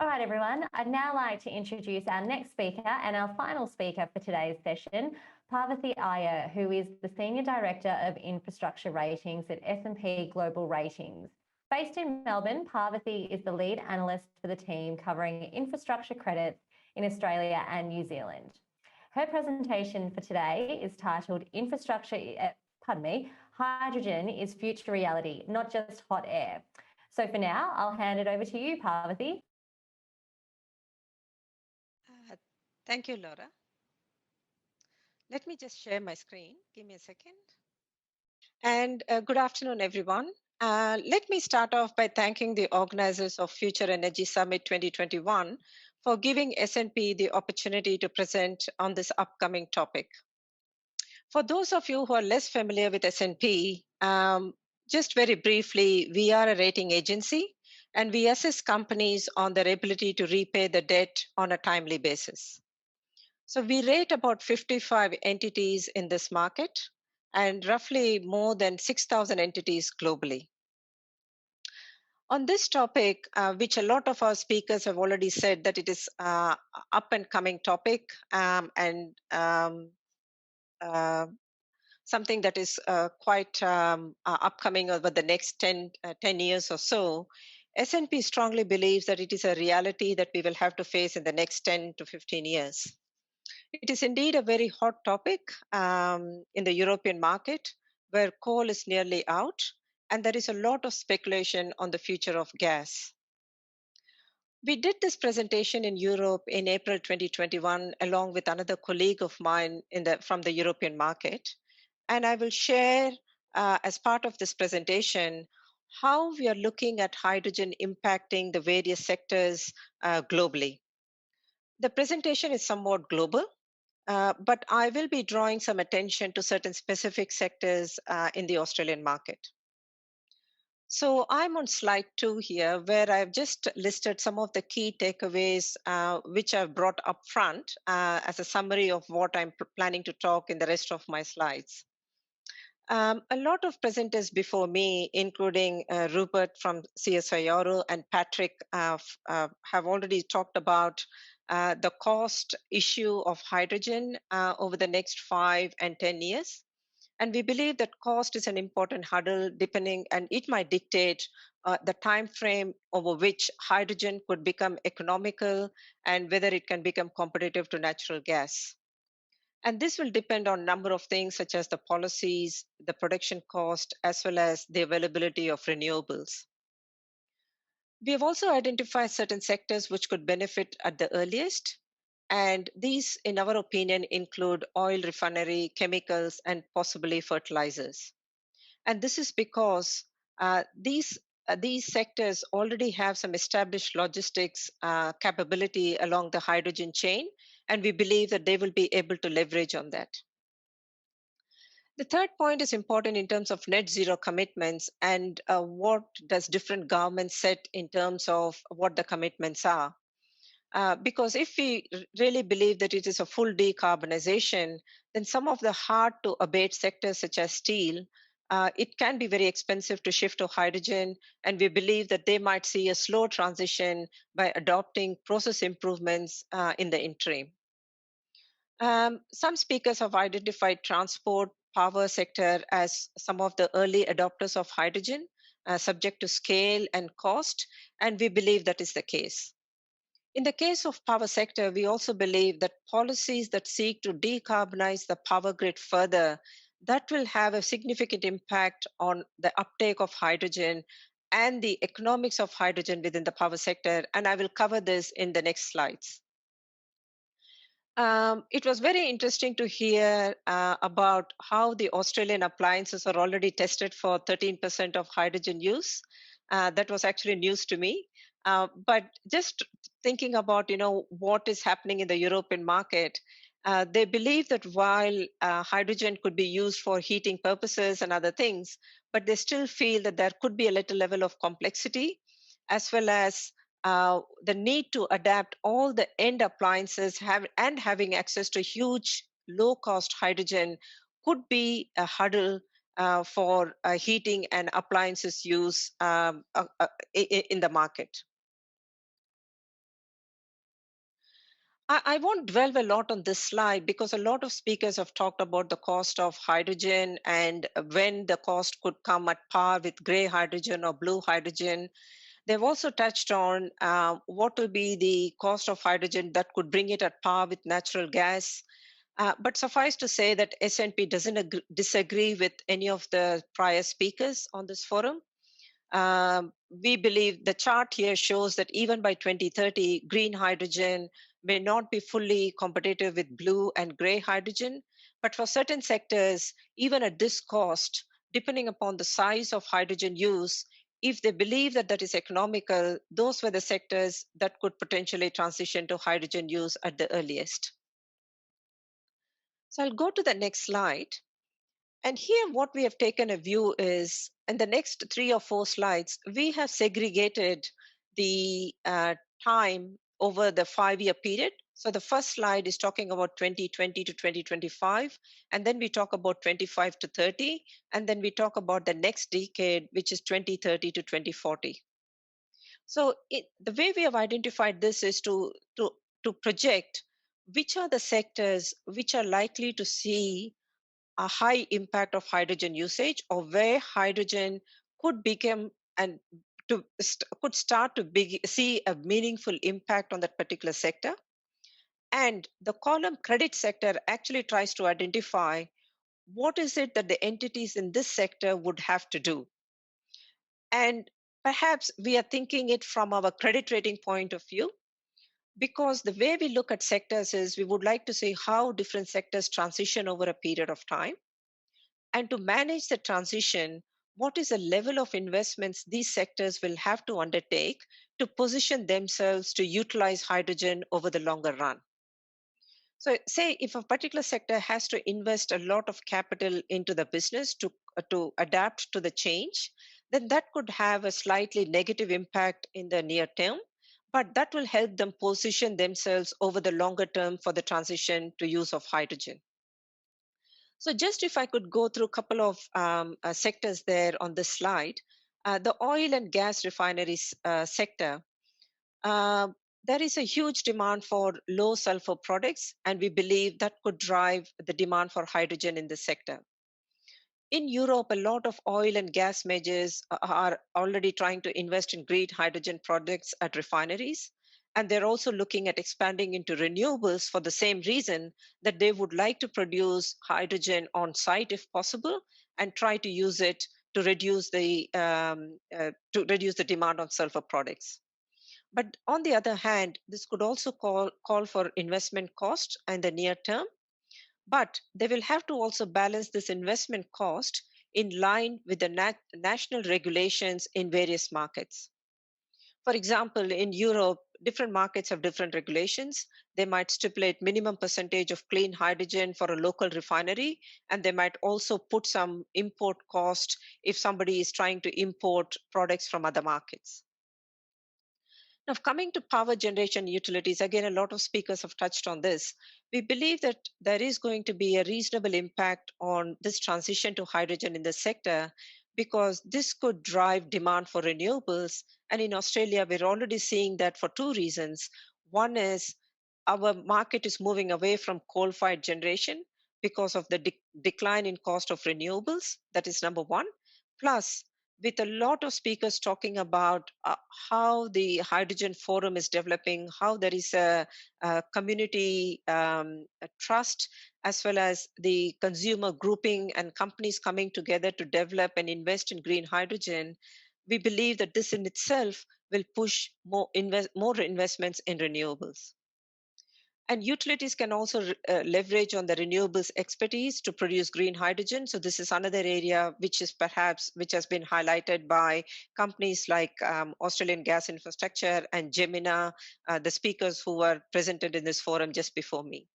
All right, everyone. I'd now like to introduce our next speaker and our final speaker for today's session, Parvathy Iyer, who is the Senior Director of Infrastructure Ratings at S&P Global Ratings. Based in Melbourne, Parvathy is the lead analyst for the team covering infrastructure credits in Australia and New Zealand. Her presentation for today is titled Hydrogen is Future Reality, Not Just Hot Air. So for now, I'll hand it over to you, Parvathy. Uh, Thank you, Laura. Let me just share my screen. Give me a second. And good afternoon, everyone. Let me start off by thanking the organizers of Future Energy Summit 2021 for giving S&P the opportunity to present on this upcoming topic. For those of you who are less familiar with S&P, just very briefly, we are a rating agency and we assess companies on their ability to repay the debt on a timely basis. So we rate about 55 entities in this market and roughly more than 6,000 entities globally. On this topic, which a lot of our speakers have already said that it is up and coming topic and something that is quite upcoming over the next 10 years or so, S&P strongly believes that it is a reality that we will have to face in the next 10 to 15 years. It is indeed a very hot topic in the European market, where coal is nearly out, and there is a lot of speculation on the future of gas. We did this presentation in Europe in April 2021, along with another colleague of mine from the European market. And I will share, as part of this presentation, how we are looking at hydrogen impacting the various sectors globally. The presentation is somewhat global, but I will be drawing some attention to certain specific sectors in the Australian market. So I'm on slide 2 here, where I've just listed some of the key takeaways which I've brought up front as a summary of what I'm planning to talk in the rest of my slides. A lot of presenters before me, including Rupert from CSIRO and Patrick, have already talked about the cost issue of hydrogen over the next 5 and 10 years. And we believe that cost is an important hurdle, depending, and it might dictate the time frame over which hydrogen could become economical and whether it can become competitive to natural gas. And this will depend on a number of things, such as the policies, the production cost, as well as the availability of renewables. We have also identified certain sectors which could benefit at the earliest. And these, in our opinion, include oil refinery, chemicals, and possibly fertilizers. And this is because these sectors already have some established logistics capability along the hydrogen chain, and we believe that they will be able to leverage on that. The third point is important in terms of net zero commitments and what does different governments set in terms of what the commitments are. Because if we really believe that it is a full decarbonization, then some of the hard to abate sectors such as steel, it can be very expensive to shift to hydrogen, and we believe that they might see a slow transition by adopting process improvements in the interim. Some speakers have identified transport, power sector as some of the early adopters of hydrogen, subject to scale and cost, and we believe that is the case. In the case of power sector, we also believe that policies that seek to decarbonize the power grid further, that will have a significant impact on the uptake of hydrogen and the economics of hydrogen within the power sector. And I will cover this in the next slides. It was very interesting to hear about how the Australian appliances are already tested for 13% of hydrogen use. That was actually news to me. But just thinking about, what is happening in the European market, they believe that while hydrogen could be used for heating purposes and other things, but they still feel that there could be a little level of complexity, as well as the need to adapt all the end appliances and having access to huge low cost hydrogen could be a hurdle for heating and appliances use in the market. I won't dwell a lot on this slide because a lot of speakers have talked about the cost of hydrogen and when the cost could come at par with gray hydrogen or blue hydrogen. They've also touched on what will be the cost of hydrogen that could bring it at par with natural gas. But suffice to say that SNP doesn't disagree with any of the prior speakers on this forum. We believe the chart here shows that even by 2030, green hydrogen may not be fully competitive with blue and gray hydrogen. But for certain sectors, even at this cost, depending upon the size of hydrogen use, if they believe that that is economical, those were the sectors that could potentially transition to hydrogen use at the earliest. So I'll go to the next slide. And here, what we have taken a view is in the next 3 or 4 slides, we have segregated the time over the 5 year period. So the first slide is talking about 2020 to 2025, and then we talk about 25 to 30, and then we talk about the next decade, which is 2030 to 2040. So the way we have identified this is to project which are the sectors which are likely to see a high impact of hydrogen usage or where hydrogen could become and could start to see a meaningful impact on that particular sector. And the column credit sector actually tries to identify what is it that the entities in this sector would have to do. And perhaps we are thinking it from our credit rating point of view, because the way we look at sectors is we would like to see how different sectors transition over a period of time. And to manage the transition, what is the level of investments these sectors will have to undertake to position themselves to utilize hydrogen over the longer run? So, say if a particular sector has to invest a lot of capital into the business to adapt to the change, then that could have a slightly negative impact in the near term, but that will help them position themselves over the longer term for the transition to use of hydrogen. So, just if I could go through a couple of sectors there on this slide, the oil and gas refineries sector, uh, there is a huge demand for low sulfur products, and we believe that could drive the demand for hydrogen in this sector. In Europe, a lot of oil and gas majors are already trying to invest in green hydrogen projects at refineries. And they're also looking at expanding into renewables for the same reason that they would like to produce hydrogen on site if possible and try to use it to reduce the demand on sulfur products. But on the other hand, this could also call for investment cost in the near term, but they will have to also balance this investment cost in line with the national regulations in various markets. For example, in Europe, different markets have different regulations. They might stipulate minimum percentage of clean hydrogen for a local refinery, and they might also put some import cost if somebody is trying to import products from other markets. Now, coming to power generation utilities, again, a lot of speakers have touched on this. We believe that there is going to be a reasonable impact on this transition to hydrogen in the sector because this could drive demand for renewables. And in Australia, we're already seeing that for two reasons. One is our market is moving away from coal fired generation because of the decline in cost of renewables. That is number one. Plus, with a lot of speakers talking about how the hydrogen forum is developing, how there is a community a trust, as well as the consumer grouping and companies coming together to develop and invest in green hydrogen, we believe that this in itself will push more investments in renewables. And utilities can also leverage on the renewables expertise to produce green hydrogen. So this is another area which has been highlighted by companies like Australian Gas Infrastructure and Gemina, the speakers who were presented in this forum just before me.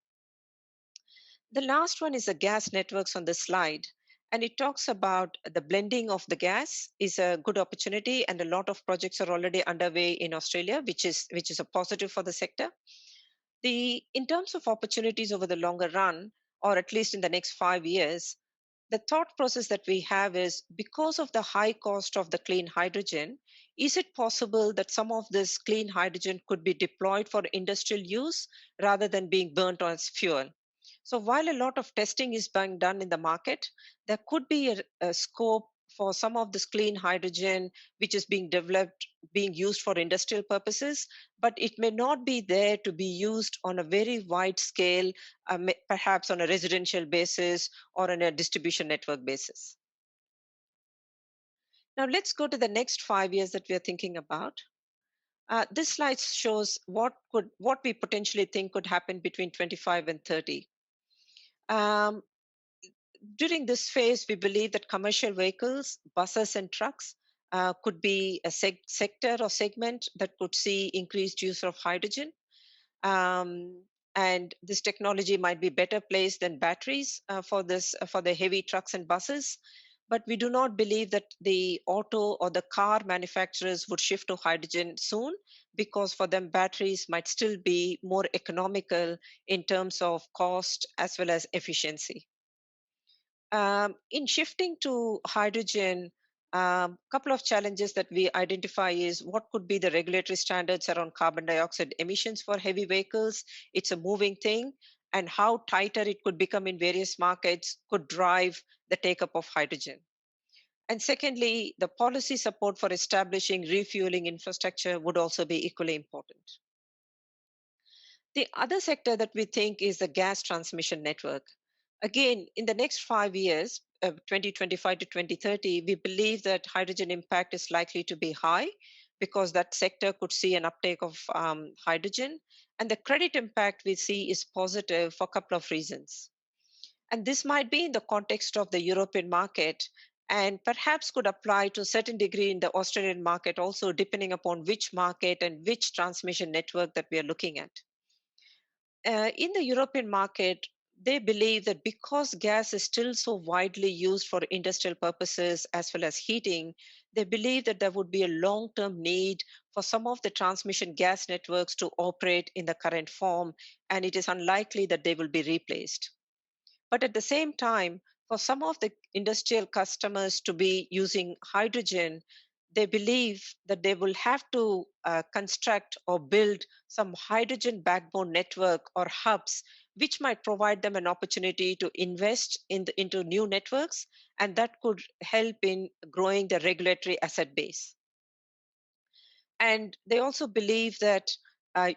The last one is the gas networks on the slide. And it talks about the blending of the gas is a good opportunity, and a lot of projects are already underway in Australia, which is a positive for the sector. In terms of opportunities over the longer run, or at least in the next 5 years, The thought process that we have is, because of the high cost of the clean hydrogen, is it possible that some of this clean hydrogen could be deployed for industrial use rather than being burnt as fuel? So while a lot of testing is being done in the market, there could be a scope for some of this clean hydrogen which is being developed, being used for industrial purposes, but it may not be there to be used on a very wide scale, perhaps on a residential basis or on a distribution network basis. Now let's go to the next 5 years that we are thinking about. This slide shows what we potentially think could happen between 25 and 30. Um, During this phase, we believe that commercial vehicles, buses, and trucks could be a sector or segment that could see increased use of hydrogen. Um, and this technology might be better placed than batteries for the heavy trucks and buses. But we do not believe that the auto or the car manufacturers would shift to hydrogen soon, because for them batteries might still be more economical in terms of cost as well as efficiency. In shifting to hydrogen, a couple of challenges that we identify is what could be the regulatory standards around carbon dioxide emissions for heavy vehicles. It's a moving thing, and how tighter it could become in various markets could drive the take up of hydrogen. And secondly, the policy support for establishing refueling infrastructure would also be equally important. The other sector that we think is the gas transmission network. Again, in the next 5 years, 2025 to 2030, we believe that hydrogen impact is likely to be high, because that sector could see an uptake of hydrogen. And the credit impact we see is positive for a couple of reasons. And this might be in the context of the European market, and perhaps could apply to a certain degree in the Australian market also, depending upon which market and which transmission network that we are looking at. In the European market, they believe that because gas is still so widely used for industrial purposes as well as heating, they believe that there would be a long term need for some of the transmission gas networks to operate in the current form, and it is unlikely that they will be replaced. But at the same time, for some of the industrial customers to be using hydrogen, they believe that they will have to construct or build some hydrogen backbone network or hubs, which might provide them an opportunity to invest into new networks, and that could help in growing the regulatory asset base. And they also believe that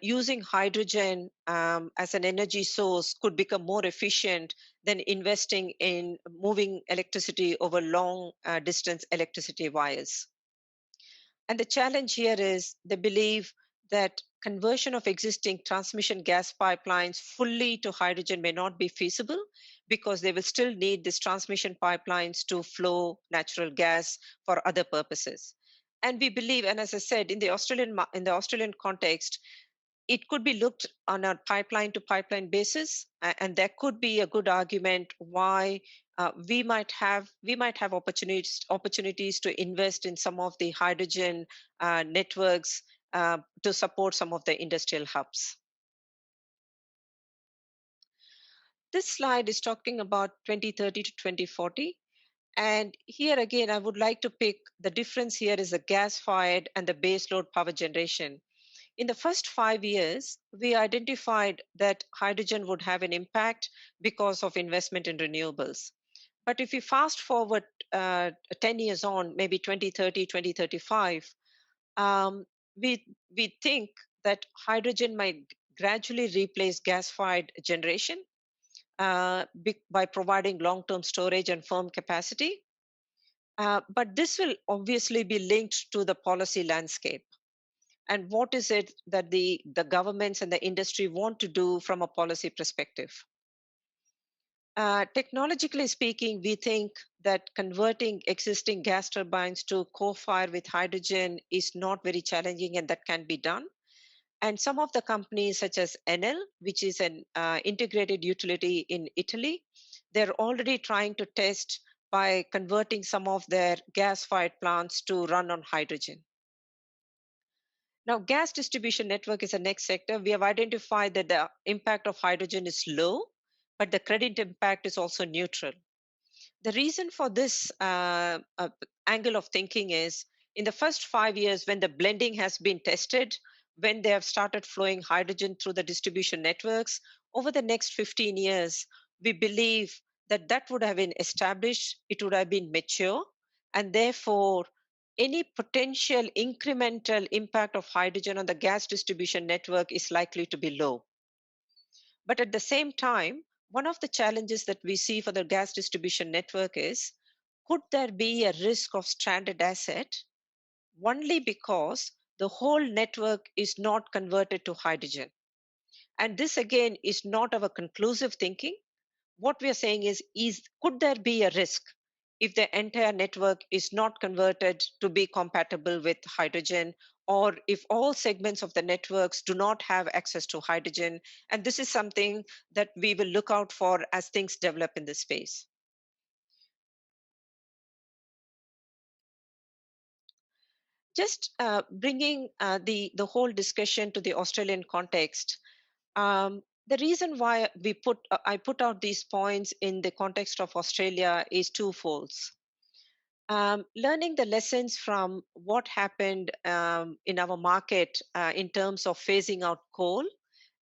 using hydrogen as an energy source could become more efficient than investing in moving electricity over long distance electricity wires. And the challenge here is they believe that conversion of existing transmission gas pipelines fully to hydrogen may not be feasible, because they will still need these transmission pipelines to flow natural gas for other purposes. And we believe, and as I said, in the Australian context, it could be looked on a pipeline to pipeline basis, and there could be a good argument why we might have opportunities to invest in some of the hydrogen networks to support some of the industrial hubs. This slide is talking about 2030 to 2040. And here again, I would like to pick the difference here is the gas fired and the baseload power generation. In the first 5 years, we identified that hydrogen would have an impact because of investment in renewables. But if we fast forward 10 years on, maybe 2030, 2035, um, we think that hydrogen might gradually replace gas-fired generation by providing long-term storage and firm capacity. But this will obviously be linked to the policy landscape. And what is it that the governments and the industry want to do from a policy perspective? Technologically speaking, we think that converting existing gas turbines to co-fire with hydrogen is not very challenging, and that can be done. And some of the companies, such as Enel, which is an integrated utility in Italy, they're already trying to test by converting some of their gas-fired plants to run on hydrogen. Now, gas distribution network is the next sector. We have identified that the impact of hydrogen is low, but the credit impact is also neutral. The reason for this angle of thinking is in the first 5 years, when the blending has been tested, when they have started flowing hydrogen through the distribution networks, over the next 15 years, we believe that that would have been established, it would have been mature, and therefore, any potential incremental impact of hydrogen on the gas distribution network is likely to be low. But at the same time, one of the challenges that we see for the gas distribution network is, could there be a risk of stranded asset only because the whole network is not converted to hydrogen? And this again is not our conclusive thinking. What we are saying is could there be a risk if the entire network is not converted to be compatible with hydrogen, or if all segments of the networks do not have access to hydrogen? And this is something that we will look out for as things develop in this space. Just bringing the whole discussion to the Australian context. The reason why I put out these points in the context of Australia is twofold. Learning the lessons from what happened in our market in terms of phasing out coal,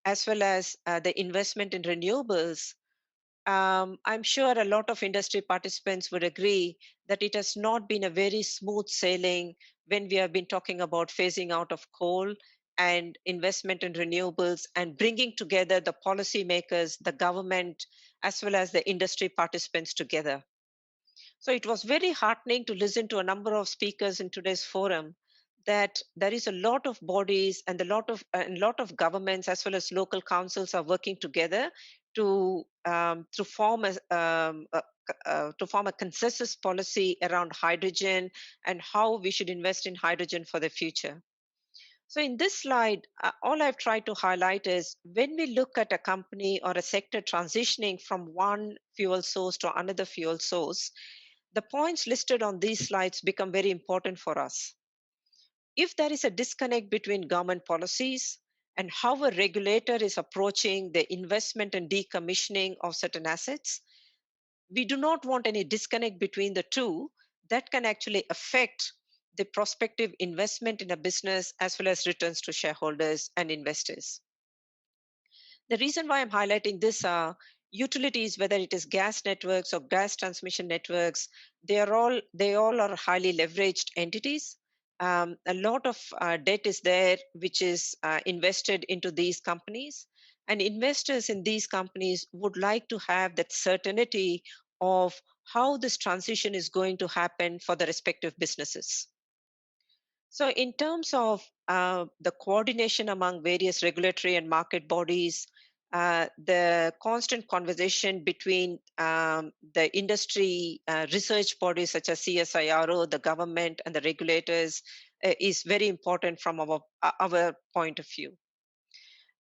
as well as the investment in renewables. I'm sure a lot of industry participants would agree that it has not been a very smooth sailing when we have been talking about phasing out of coal and investment in renewables and bringing together the policymakers, the government, as well as the industry participants together. So it was very heartening to listen to a number of speakers in today's forum that there is a lot of bodies and a lot of governments as well as local councils are working together to form to form a consensus policy around hydrogen and how we should invest in hydrogen for the future. So in this slide, all I've tried to highlight is when we look at a company or a sector transitioning from one fuel source to another fuel source, the points listed on these slides become very important for us. If there is a disconnect between government policies and how a regulator is approaching the investment and decommissioning of certain assets, we do not want any disconnect between the two that can actually affect the prospective investment in a business as well as returns to shareholders and investors. The reason why I'm highlighting this are utilities, whether it is gas networks or gas transmission networks, they all are highly leveraged entities. A lot of debt is there, which is invested into these companies, and investors in these companies would like to have that certainty of how this transition is going to happen for the respective businesses. So, in terms of the coordination among various regulatory and market bodies, the constant conversation between the industry research bodies such as CSIRO, the government, and the regulators is very important from our point of view.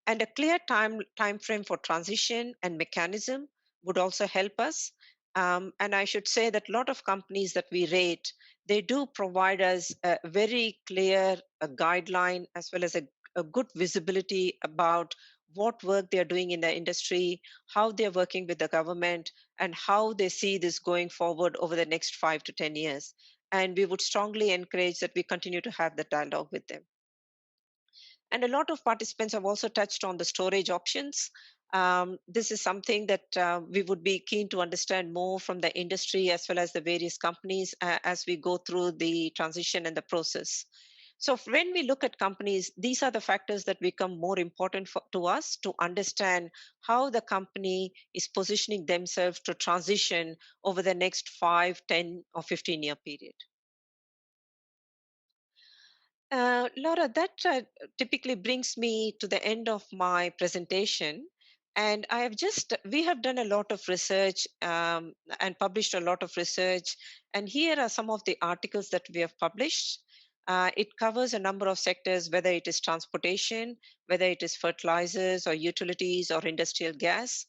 And a clear time frame for transition and mechanism would also help us. And I should say that a lot of companies that we rate, they do provide us a very clear guideline as well as a good visibility about what work they're doing in the industry, how they're working with the government, and how they see this going forward over the next 5 to 10 years. And we would strongly encourage that we continue to have the dialogue with them. And a lot of participants have also touched on the storage options. This is something that we would be keen to understand more from the industry as well as the various companies as we go through the transition and the process. So, when we look at companies, these are the factors that become more important to us to understand how the company is positioning themselves to transition over the next 5, 10, or 15-year period. Laura, that typically brings me to the end of my presentation. And we have done a lot of research and published a lot of research. And here are some of the articles that we have published. It covers a number of sectors, whether it is transportation, whether it is fertilizers or utilities or industrial gas.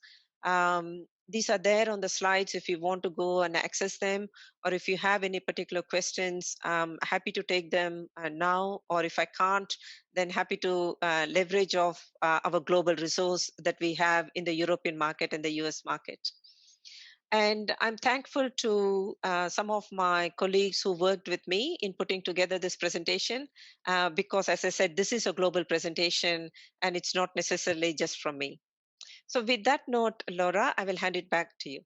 These are there on the slides if you want to go and access them, or if you have any particular questions, I'm happy to take them now, or if I can't, then happy to leverage off our global resource that we have in the European market and the US market. And I'm thankful to some of my colleagues who worked with me in putting together this presentation, because, as I said, this is a global presentation and it's not necessarily just from me. So, with that note, Laura, I will hand it back to you.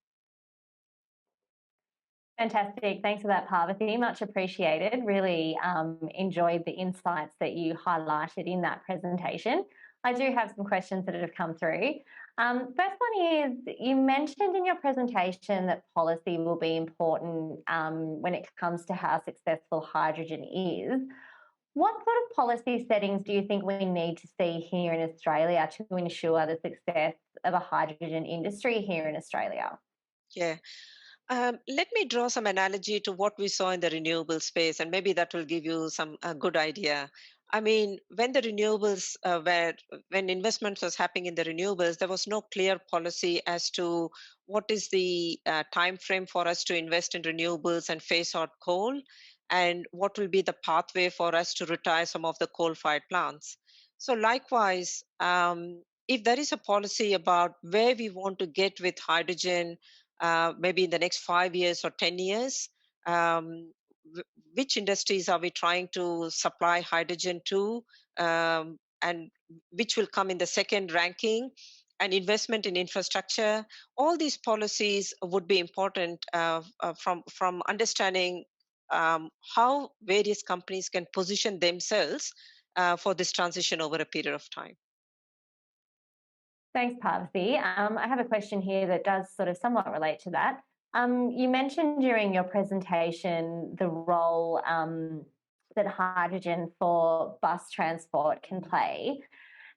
Fantastic. Thanks for that, Parvathy. Much appreciated. Really enjoyed the insights that you highlighted in that presentation. I do have some questions that have come through. First one is, you mentioned in your presentation that policy will be important when it comes to how successful hydrogen is. What sort of policy settings do you think we need to see here in Australia to ensure the success of a hydrogen industry here in Australia? Yeah. Let me draw some analogy to what we saw in the renewable space, and maybe that will give you some good idea. I mean, when the renewables when investments was happening in the renewables, there was no clear policy as to what is the time frame for us to invest in renewables and phase out coal, and what will be the pathway for us to retire some of the coal-fired plants. So, likewise, if there is a policy about where we want to get with hydrogen, maybe in the next 5 years or 10 years, um, which industries are we trying to supply hydrogen to, and which will come in the second ranking, and investment in infrastructure. All these policies would be important, from understanding how various companies can position themselves for this transition over a period of time. Thanks, Parvati. I have a question here that does sort of somewhat relate to that. You mentioned during your presentation the role that hydrogen for bus transport can play.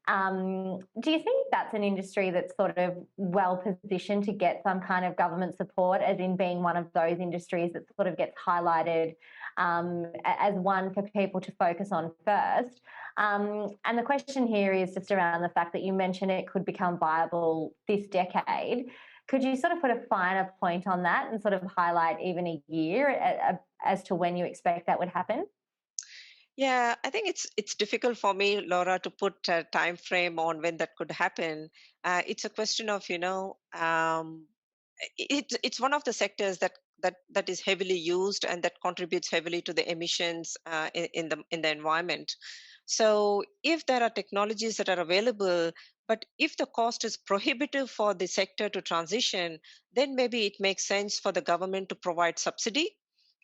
Do you think that's an industry that's sort of well positioned to get some kind of government support, as in being one of those industries that sort of gets highlighted as one for people to focus on first? And the question here is just around the fact that you mentioned it could become viable this decade. Could you sort of put a finer point on that and sort of highlight even a year as to when you expect that would happen? Yeah, I think it's difficult for me, Laura, to put a time frame on when that could happen. It's a question of, it's one of the sectors that is heavily used and that contributes heavily to the emissions in the environment. So if there are technologies that are available, but if the cost is prohibitive for the sector to transition, then maybe it makes sense for the government to provide subsidy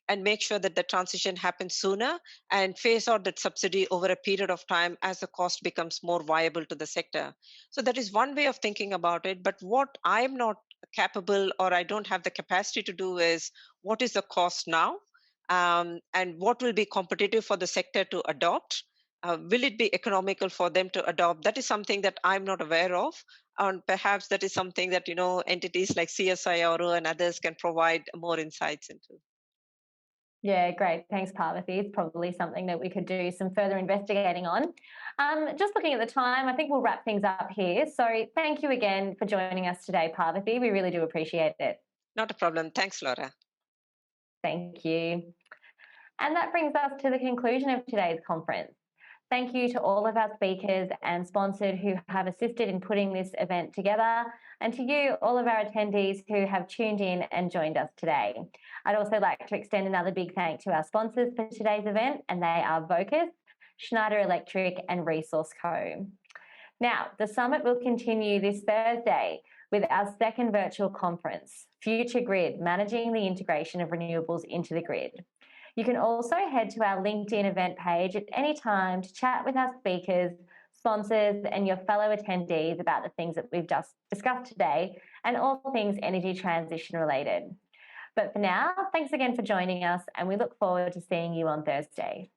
and make sure that the transition happens sooner, and phase out that subsidy over a period of time as the cost becomes more viable to the sector. So that is one way of thinking about it. But what I'm not capable, or I don't have the capacity to do, is what is the cost now, and what will be competitive for the sector to adopt. Will it be economical for them to adopt? That is something that I'm not aware of, and perhaps that is something that entities like CSIRO and others can provide more insights into. Yeah, great. Thanks, Parvati. It's probably something that we could do some further investigating on. Just looking at the time, I think we'll wrap things up here. So thank you again for joining us today, Parvati. We really do appreciate it. Not a problem. Thanks, Laura. Thank you. And that brings us to the conclusion of today's conference. Thank you to all of our speakers and sponsors who have assisted in putting this event together, and to you, all of our attendees who have tuned in and joined us today. I'd also like to extend another big thank to our sponsors for today's event, and they are Vocus, Schneider Electric and Resource Co. Now, the summit will continue this Thursday with our second virtual conference, Future Grid, Managing the Integration of Renewables into the Grid. You can also head to our LinkedIn event page at any time to chat with our speakers, sponsors, and your fellow attendees about the things that we've just discussed today and all things energy transition related. But for now, thanks again for joining us, and we look forward to seeing you on Thursday.